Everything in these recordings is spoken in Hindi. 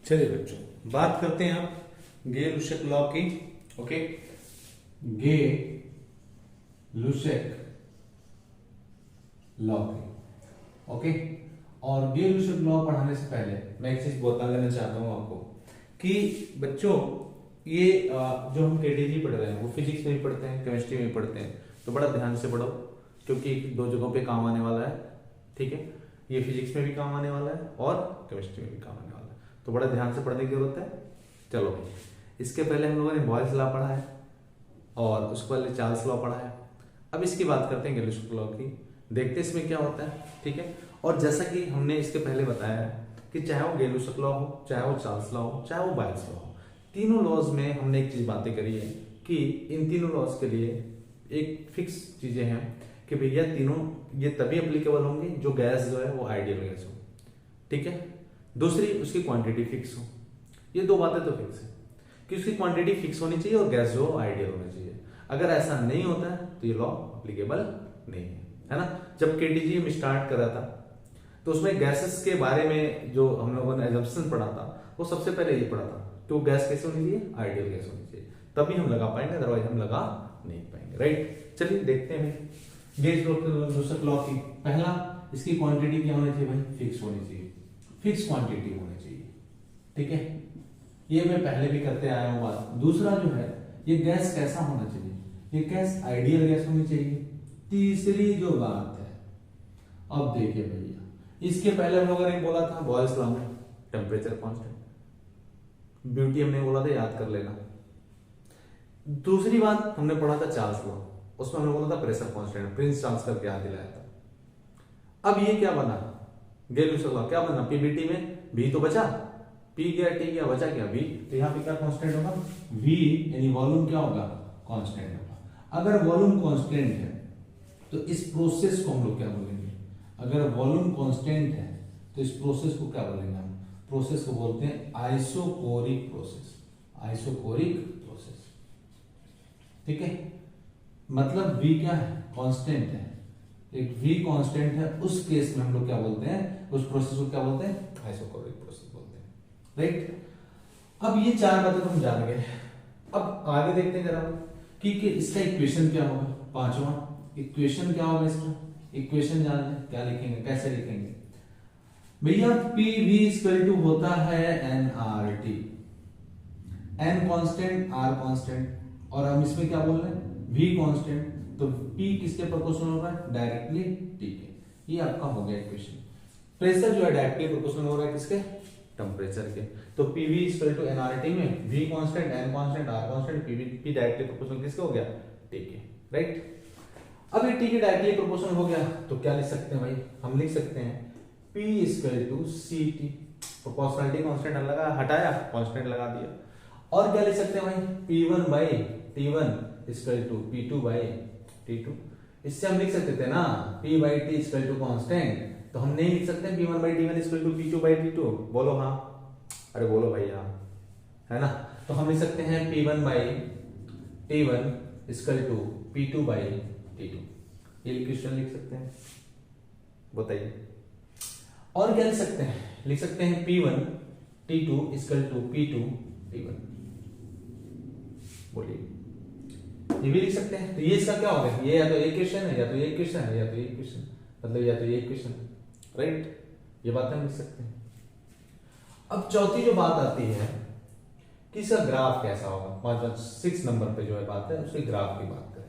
चलिए बच्चों, बात करते हैं आप गे-लुशक लॉ की। ओके, गे-लुशक लॉ की। ओके, और गे-लुशक लॉ पढ़ाने से पहले मैं एक चीज बता देना चाहता हूं आपको कि बच्चों ये जो हम केटीजी पढ़ रहे हैं वो फिजिक्स में भी पढ़ते हैं, केमिस्ट्री में भी पढ़ते हैं, तो बड़ा ध्यान से पढ़ो क्योंकि दो जगहों पे काम आने वाला है। ठीक है, ये फिजिक्स में भी काम आने वाला है और केमिस्ट्री में भी काम आने वाला है, तो बड़ा ध्यान से पढ़ने की जरूरत है। चलो, इसके पहले हम लोगों ने बॉयल्स लॉ पढ़ा है और उसके पहले चार्ल्स लॉ पढ़ा है। अब इसकी बात करते हैं गे-लुशक लॉ की, देखते हैं इसमें क्या होता है। ठीक है, और जैसा कि हमने इसके पहले बताया है कि चाहे वो गे-लुशक लॉ हो, चाहे वो चार्ल्स लॉ हो, चाहे वो बॉयल्स लॉ हो, तीनों लॉज में हमने एक चीज बातें करी है कि इन तीनों लॉज के लिए एक फिक्स चीजें हैं कि भैया तीनों ये तभी एप्लीकेबल होंगे जो गैस जो है वो आइडियल गैस हो। ठीक है, दूसरी उसकी क्वांटिटी फिक्स हो। ये दो बातें तो फिक्स है कि उसकी क्वांटिटी फिक्स होनी चाहिए और गैस जो आइडियल होना चाहिए। अगर ऐसा नहीं होता है तो ये लॉ एप्लीकेबल नहीं है ना। जब केटीजी में स्टार्ट करा था तो उसमें गैसेस के बारे में जो हम लोगों ने एजम्पशन पढ़ा था वो सबसे पहले ये पढ़ा था कि वो गैस कैसे होनी चाहिए, आइडियल गैस होनी चाहिए, तभी हम लगा पाएंगे, अदरवाइज हम लगा नहीं पाएंगे। राइट, चलिए देखते हैं गे-लुशक लॉ की। पहला, इसकी क्वांटिटी क्या होनी चाहिए भाई, फिक्स होनी चाहिए, फिक्स क्वांटिटी होनी चाहिए। ठीक है, ये मैं पहले भी करते आया हूं बात। दूसरा जो है, ये गैस कैसा होना चाहिए, ये गैस आइडियल गैस होनी चाहिए। तीसरी जो बात है, अब देखिए भैया, इसके पहले हम लोगों ने बोला था बॉयल्स लॉ में टेम्परेचर कांस्टेंट, ब्यूटी हमने बोला था, याद कर लेना। दूसरी बात हमने पढ़ा था चार्ल्स लॉ, उसमें हमने बोला था प्रेशर कांस्टेंट, प्रिंस चार्ल्स करके याद दिलाया था। अब ये क्या बना, गे-लुशक लॉ क्या बना, पीबीटी में भी तो बचा, पी गया टी गया, बचा क्या वी, तो यहाँ पे क्या कांस्टेंट होगा, वी यानी वॉल्यूम क्या होगा, कांस्टेंट होगा। अगर वॉल्यूम कांस्टेंट है तो इस प्रोसेस को हम लोग क्या बोलेंगे, अगर वॉल्यूम कांस्टेंट है तो इस प्रोसेस को क्या बोलेंगे हम, प्रोसेस को बोलते हैं आइसोकोरिक प्रोसेस, आइसोकोरिक प्रोसेस। ठीक है, मतलब V क्या है, कांस्टेंट है, एक V कांस्टेंट है, उस केस में हम लोग क्या बोलते हैं, उस प्रोसेस को क्या बोलते हैं, आइसोकोरिक प्रोसेस बोलते हैं। राइट, अब ये चार बातें तो हम जान गए। अब आगे देखते हैं जरा कि इसका इक्वेशन क्या होगा, पांचवा इक्वेशन क्या होगा इसका, इक्वेशन जान लें, क्या लिखेंगे, कैसे लिखेंगे भैया, PV इक्वल टू होता है nRT, n constant r constant, और हम इसमें क्या बोल रहे हैं, V कांस्टेंट, तो P किसके प्रोपोर्शनल हो रहा है, डायरेक्टली T के। ये आपका हो गया इक्वेशन। प्रेशर जो है डायरेक्टली प्रोपोर्शनल हो रहा है किसके, टेम्परेचर के, तो PV इक्वल टू nRT में V constant, n constant, r constant, P directly proportional किसके हो गया, T के। राइट, अब ये T के डायरेक्टली प्रोपोर्शनल हो गया तो क्या लिख सकते हैं भाई, हम लिख सकते हैं P equal to CT, proportionality constant लगा, हटाया कांस्टेंट लगा दिया, और क्या लिख सकते हैं भाई, P1 by T1 equal to P2 by T2। इससे हम लिख सकते थे ना P by T equal to constant, तो हम नहीं लिख सकते P1 by T1 equal to P2 by T2, बोलो हाँ, अरे बोलो भैया, है ना। तो हम लिख सकते हैं P1 by T1 equal to P2 by T2, ये इक्वेशन लिख सकते हैं, बताइए। और क्या लिख सकते हैं, लिख सकते हैं P1 T2 equal to P2 T1, बोलिए, ये भी लिख सकते हैं। तो ये इसका क्या होगा, ये या तो इक्वेशन है, या तो ये इक्वेशन है, या तो ये इक्वेशन, मतलब या तो ये इक्वेशन है। राइट, ये बातें हम लिख सकते हैं। अब चौथी जो बात आती है कि इसका ग्राफ कैसा होगा, 6 नंबर पे जो है बात है, उसके ग्राफ की बात करें।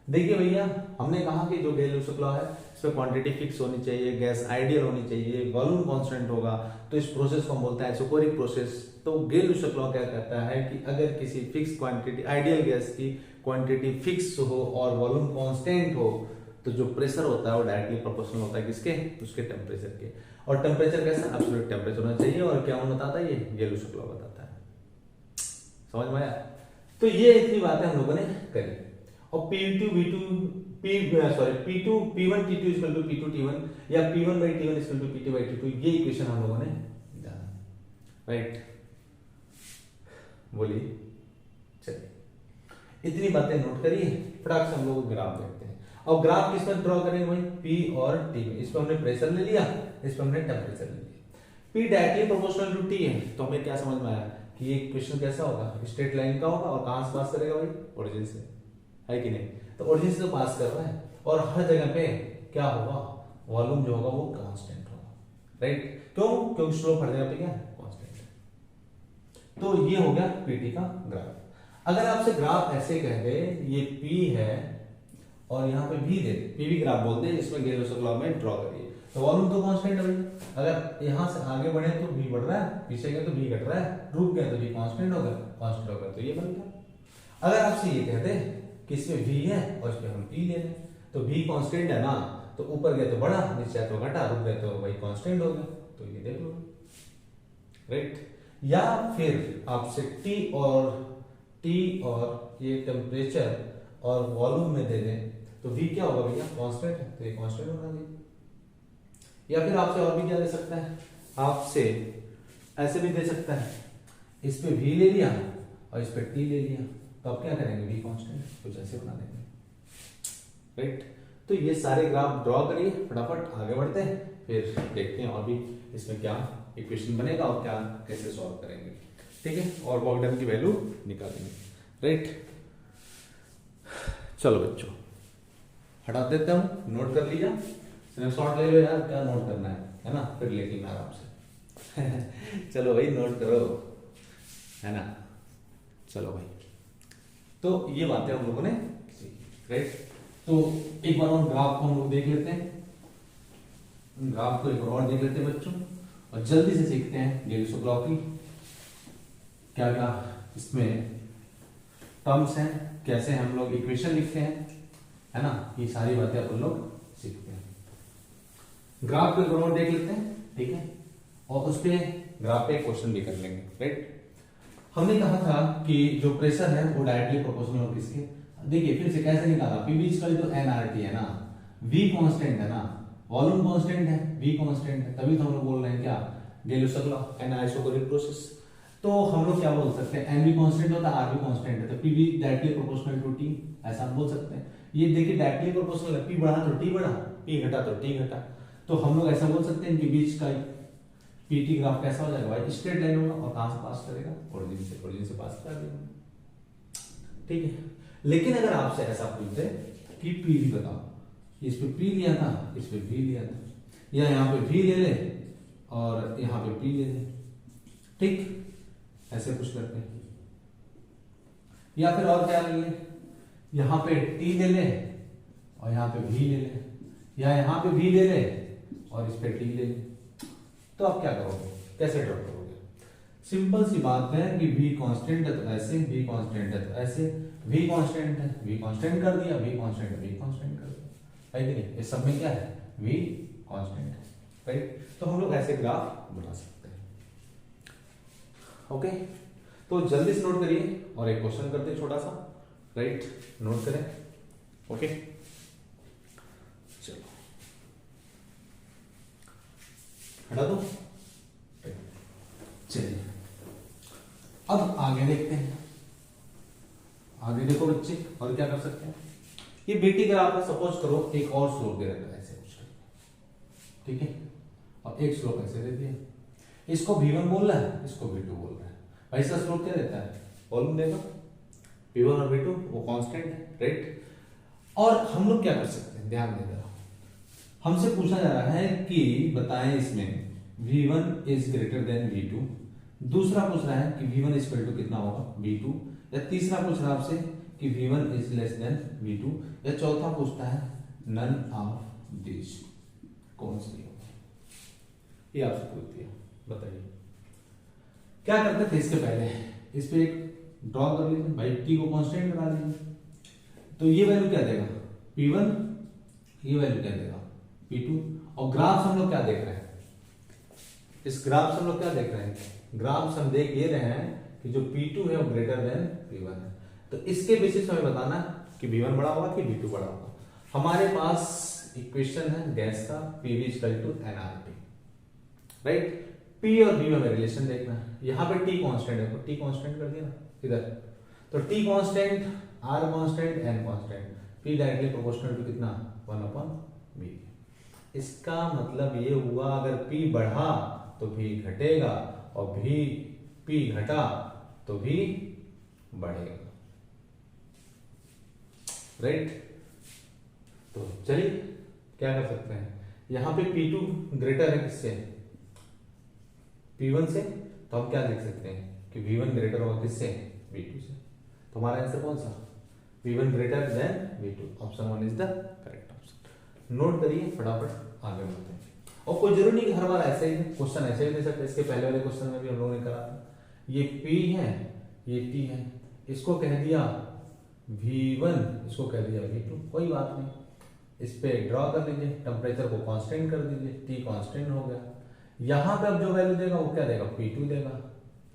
देखिए भैया, हमने कहा कि जो गे-लुशक लॉ है इसमें क्वांटिटी फिक्स होनी चाहिए, गैस आइडियल होनी चाहिए, वॉल्यूम कांस्टेंट होगा, तो इस प्रोसेस को हम बोलते हैं आइसोकोरिक प्रोसेस। तो गे-लुशक लॉ क्या कहता है कि अगर किसी फिक्स क्वांटिटी, आइडियल गैस की क्वांटिटी फिक्स हो और वॉल्यूम कांस्टेंट हो, तो जो प्रेशर होता है वो डायरेक्टली प्रोपोर्शनल होता है किसके, उसके टेम्परेचर के। और टेम्परेचर कैसा, एब्सोल्यूट टेम्परेचर होना चाहिए। और क्या बताता है, ये गे-लुशक लॉ बताता है। समझ में आया, तो ये इतनी बातें हम लोगों ने करी। और P2 V2 P2 P1 T2 equal to P2 T1 या P1 by T1 equal to P2 by T2, ये इक्वेशन हम लोगों ने जाना। राइट, बोलिए, चलिए इतनी बातें नोट करिए, फटाक से हम लोग ग्राफ देखते हैं। और ग्राफ किस पर ड्रॉ करेंगे भाई, P और T में, इस पर हमने प्रेशर ले लिया, इस पर हमने टेम्परेचर ले लिया। P directly proportional to T है, तो हमें क्या समझ में आया कि ये इक्वेशन कैसा होगा, स्ट्रेट लाइन का होगा, और कहां से पास करेगा भाई, ओरिजिन से, है कि नहीं। तो ओरिजिन से तो पास कर रहा है, और हर जगह पे क्या होगा, वॉल्यूम जो होगा वो कांस्टेंट होगा, राइट। क्यों, क्योंकि स्लोप हर जगह पे क्या कांस्टेंट है। तो ये हो गया पीटी का ग्राफ। अगर आपसे ग्राफ ऐसे कह दे, ये पी है और यहाँ पे भी दे, पीवी ग्राफ बोलते हैं, इसमें गेलो लॉ में ड्रॉ करिए, तो वॉल्यूम तो कांस्टेंट है भाई। अगर यहां से आगे बढ़े तो v बढ़ रहा है, पीछे गए तो v घट रहा है, रुक गए तो v कांस्टेंट होगा, कांस्टेंट होगा तो ये बन गया। अगर आपसे ये कहते कि इसमें v है और इसमें हम p ले लें, तो v कांस्टेंट है ना, तो ऊपर गए तो बढ़ा, नीचे तो घटा, रुक गए तो भाई कांस्टेंट हो गया, तो ये देख लो, राइट। या फिर आपसे t और ये टेम्परेचर और वॉल्यूम में दे दें, तो v क्या होगा भैया, कांस्टेंट है, तो ये कांस्टेंट होगा भाई। या फिर आपसे और भी क्या दे सकता है, आपसे ऐसे भी दे सकता है, इस पे v ले लिया और इस पे t ले लिया, तो आप क्या करेंगे, v कांस्टेंट कुछ ऐसे बना देंगे, राइट। तो ये सारे ग्राफ ड्रॉ करिए, फटाफट आगे बढ़ते हैं, फिर देखते हैं और भी इसमें क्या इक्वेशन बनेगा और क्या कैसे सॉल्व करेंगे, ठीक है, और वर्क डन की वैल्यू निकालेंगे, राइट। चलो बच्चों हटा देता हूं, नोट कर लिया, स्नैपशॉट ले लो यार, क्या नोट करना है ना, फिर लेकिन आराम से चलो भाई नोट करो, है ना। चलो भाई, तो ये बातें हम लोगों ने सीखी, राइट। तो एक बार और ग्राफ को हम लोग देख लेते हैं, ग्राफ को एक बार और देख लेते हैं बच्चों, और जल्दी से सीखते हैं गेल्सो लॉ की क्या क्या इसमें टर्म्स हैं, कैसे हम लोग इक्वेशन लिखते हैं, है ना, ये सारी बातें अपन लोग सीखते हैं। ग्राफ को एक बार और देख लेते हैं, ठीक है, और उस पे ग्राफ पे क्वेश्चन भी कर लेंगे, राइट। हमने कहा था कि जो प्रेशर है वो डायरेक्टली प्रोपोर्शनल हो किसके, देखिए फिर से कैसे निकाला, पीवी इक्वल टू एनआरटी है ना, वी कांस्टेंट है ना, वॉल्यूम कांस्टेंट है, वी कांस्टेंट है, तभी तो हम लोग बोल रहे हैं क्या, गेलुसक लॉ, एनाइसोकोरिक प्रोसेस। तो हम लोग क्या बोल सकते हैं, एन भी कांस्टेंट होता है, आर भी कांस्टेंट है, तो PV directly proportional to T, ऐसा हम बोल सकते हैं। ये देखिए डायरेक्टली प्रोपोर्शनल है, पी बढ़ा तो टी बढ़ा, पी घटा तो टी घटा, तो हम लोग ऐसा बोल सकते हैं कि बीच का पीटी ग्राफ कैसा हो जाएगा भाई, स्ट्रेट लाइन होगा, और कहां से पास करेगा, ओरिजिन से पास कर देगा, ठीक है। लेकिन अगर आपसे ऐसा पूछते कि पी भी बताओ, इस पे पी लिया था, इस पे वी लिया था, या यहाँ पे वी ले ले और यहाँ पे पी ले ले, ठीक, ऐसे कुछ करते हैं। या फिर और क्या ले ले, यहाँ पे टी ले ले और यहाँ पे वी ले ले, या यहाँ पे वी ले ले और इस पे टी ले ले, तो आप क्या करोगे, कैसे ड्रॉ करोगे। सिंपल सी बात है कि v कांस्टेंट है तो ऐसे, v कांस्टेंट है तो ऐसे, v कांस्टेंट है, v कांस्टेंट कर दिया, v कांस्टेंट है, v कांस्टेंट कर दिया, है कि नहीं, इस सब में क्या है, v कांस्टेंट है, राइट। तो हम लोग ऐसे ग्राफ बना सकते हैं, ओके। तो जल्दी से नोट करिए और एक क्वेश्चन करते हैं छोटा सा, राइट, नोट करें, ओके। चलो हटा दो, चलिए अब आगे देखते हैं। आगे देखो बच्चे, और क्या कर सकते हैं, ये बीटी ग्राफ है, सपोज करो एक और स्लोप दे रखा है ऐसे कुछ, ठीक है, और एक स्लोप ऐसे दे दिया, इसको v1 बोल रहा है, इसको v2 बोल रहा है, भाई इसका स्लोप क्या देता है, वॉल्यूम देगा, v1 और v2 वो कांस्टेंट है, राइट। और हम लोग क्या कर सकते हैं, ध्यान देना, हमसे पूछा जा रहा है कि बताएं इसमें v1 is greater than v2, दूसरा पूछ रहा है कि v1 इक्वल टू कितना होगा v2, या तीसरा पूछ रहा है आपसे कि v1 is less than v2, या चौथा पूछता है नन ऑफ दिस, कौन सी होगा, ये आपसे पूछ दिया, बताइए क्या करते थे। इसके पहले इस पे एक ड्रॉ कर लीजिए भाई, t को कांस्टेंट बना लीजिए, तो ये वैल्यू क्या देगा p1, ये वैल्यू क्या देगा p2, और ग्राफ हम लोग क्या देख रहे हैं, इस ग्राफ से हम लोग क्या देख रहे हैं, ग्राफ हम देख ये रहे हैं कि जो P2 है वो ग्रेटर देन P1 है, तो इसके बेसिस हमें बताना कि V1 बड़ा होगा कि V2 बड़ा होगा। हमारे पास इक्वेशन है गैस का, PV equal to nRT, right. P और V में रिलेशन देखना है, यहाँ पे T कांस्टेंट है तो T कांस्टेंट कर दिया ना इधर, तो T constant, R constant, N constant, P directly proportional to कितना 1/V। इसका मतलब ये हुआ अगर P बढ़ा तो भी घटेगा, और भी P घटा तो भी बढ़ेगा, राइट। तो चलिए क्या कर सकते हैं, यहां पे P2 ग्रेटर है किससे, P1 से, तो हम क्या लिख सकते हैं कि V1 ग्रेटर होगा किससे, V2 से। तो हमारा आंसर कौन सा, V1 greater than V2, option 1 is the correct option. Note करिए, फटाफट आगे बढ़ते हैं। और कोई जरूरी नहीं कि हर बार ऐसे ही क्वेश्चन ऐसे ही दे सकते, इसके पहले वाले क्वेश्चन में भी हम लोगों ने करा था। ये P है, ये T है, इसको कह दिया V1, इसको कह दिया V2, कोई बात नहीं, इस पे ड्रॉ कर लीजिए, टेम्परेचर को कांस्टेंट कर दीजिए, T कांस्टेंट हो गया। यहां पे अब जो वैल्यू देगा वो क्या देगा, P2 देगा,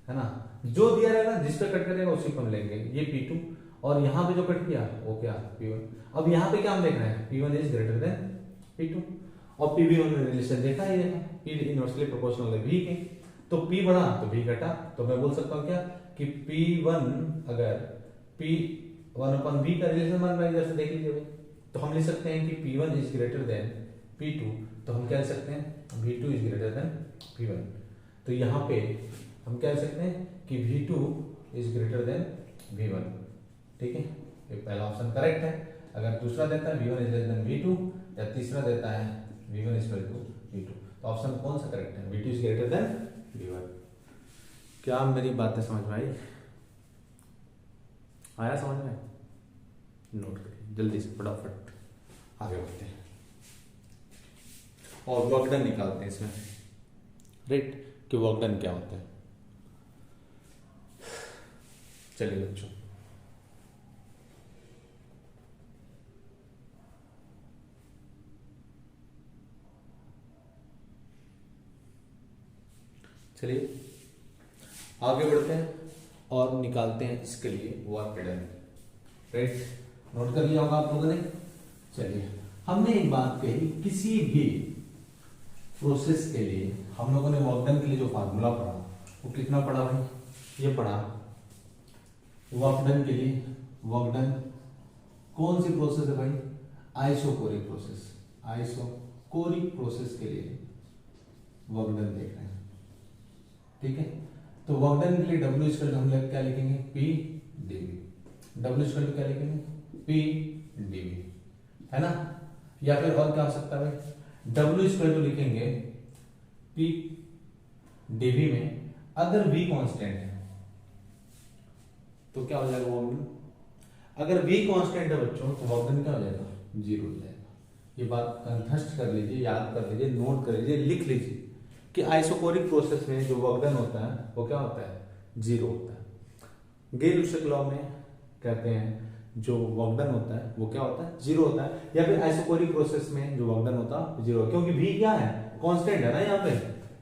है ना। जो दिया रहेगा जिस पे कट करेगा उसी को हम लेंगे, ये P2, और यहाँ पे जो कट किया वो क्या, P1। अब यहाँ पे क्या हम देख रहे हैं, P1 is greater than P2, और P1 में रिलेशन देखा ही देखा, P इनवर्सली प्रोपोर्शनल है V के, तो P बढ़ा तो V घटा, तो मैं बोल सकता हूँ क्या कि P1 अगर P1/V का रिलेशन बन रहा है, इधर से देख लीजिए भाई, तो हम लिख सकते हैं कि P1 is greater than P2, तो हम क्या लिख सकते हैं, V2 is greater than P1। तो यहाँ पे हम क्या लिख सकते हैं कि V2 is greater than V1, ठीक है, ये पहला ऑप्शन करेक्ट है। अगर दूसरा देता है V1 is greater than V2, या तीसरा देता है V1 is greater than V2, तो ऑप्शन कौन सा करेक्ट है, V2 is greater than V1। क्या मेरी बातें समझ में आई, आया समझ में, नोट करिए जल्दी से, फटाफट आगे बढ़ते हैं और वर्क डन निकालते हैं इसमें, राइट, कि वर्क डन क्या होता है। चलिए बच्चों, चलिए आगे बढ़ते हैं और निकालते हैं इसके लिए वर्क डन, राइट। नोट कर लिया होगा आप लोगों ने। चलिए, हमने एक बात कही, किसी भी प्रोसेस के लिए हम लोगों ने वर्क डन के लिए जो फार्मूला पढ़ा वो कितना पढ़ा भाई, ये पढ़ा वर्क डन के लिए। वर्क डन कौन सी प्रोसेस है भाई, आइसोकोरिक प्रोसेस, आइसोकोरिक प्रोसेस के लिए वर्क डन देख रहे हैं, ठीक है। तो वर्क डन के लिए W इक्वल हम लोग क्या लिखेंगे, P dV, W इक्वल क्या लिखेंगे, P dV, है ना। या फिर और क्या हो सकता है भाई, W इक्वल लिखेंगे P dV में, अगर V कांस्टेंट है तो क्या हो जाएगा वर्क डन, अगर V कांस्टेंट है बच्चों तो वर्क डन क्या हो जाएगा, 0 हो जाएगा। ये बात कंठस्थ कर लीजिए, याद कर लीजिए, नोट कर लीजिए, लिख लीजिए कि आइसोकोरिक प्रोसेस में जो वर्क डन होता है वो क्या होता है, 0 होता है। गेल-लुशक लॉ में कहते हैं जो वर्क डन होता है वो क्या होता है, 0 होता है। या फिर आइसोकोरिक प्रोसेस में जो वर्क डन होता है 0, क्योंकि V क्या है, कांस्टेंट है ना, यहाँ पे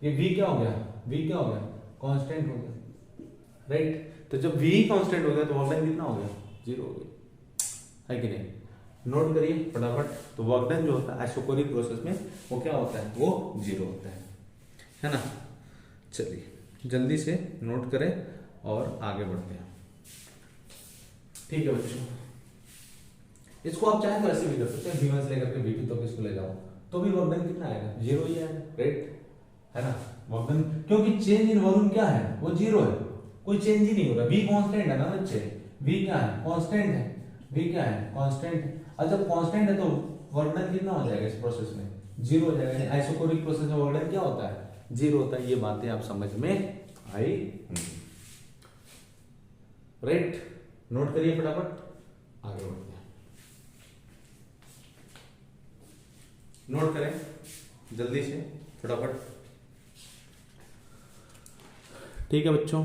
ये V क्या हो गया, V क्या हो गया, कांस्टेंट हो गया, राइट। तो जब V कांस्टेंट हो गया तो वर्क डन कितना हो गया, 0 हो गया, है कि नहीं। नोट करिए फटाफट। तो वर्क डन जो होता है आइसोकोरिक प्रोसेस में वो क्या होता है, वो 0 होता है ना। चलिए जल्दी से नोट करें और आगे बढ़ते हैं, ठीक है बच्चों। इसको आप चाहे तो ऐसे भी कर सकते हैं, V1 से लेकर के V2 तक इसको ले जाओ तो भी वर्क डन कितना आएगा, 0 ही आएगा, राइट, है ना। वर्क डन क्योंकि चेंज इन वॉल्यूम क्या है, वो 0 है, कोई चेंज ही नहीं हो रहा। V कांस्टेंट है ना बच्चे, V क्या है, कांस्टेंट है, V क्या है, कांस्टेंट है। और जब कांस्टेंट है तो वर्क डन कितना हो जाएगा इस प्रोसेस में, 0 हो जाएगा। आइसोकोरिक प्रोसेस में वर्क डन क्या होता है, 0 होता है। ये बातें आप समझ में आई, राइट। नोट करिए फटाफट, आगे बढ़ते हैं। नोट करें जल्दी से फटाफट, ठीक है बच्चों।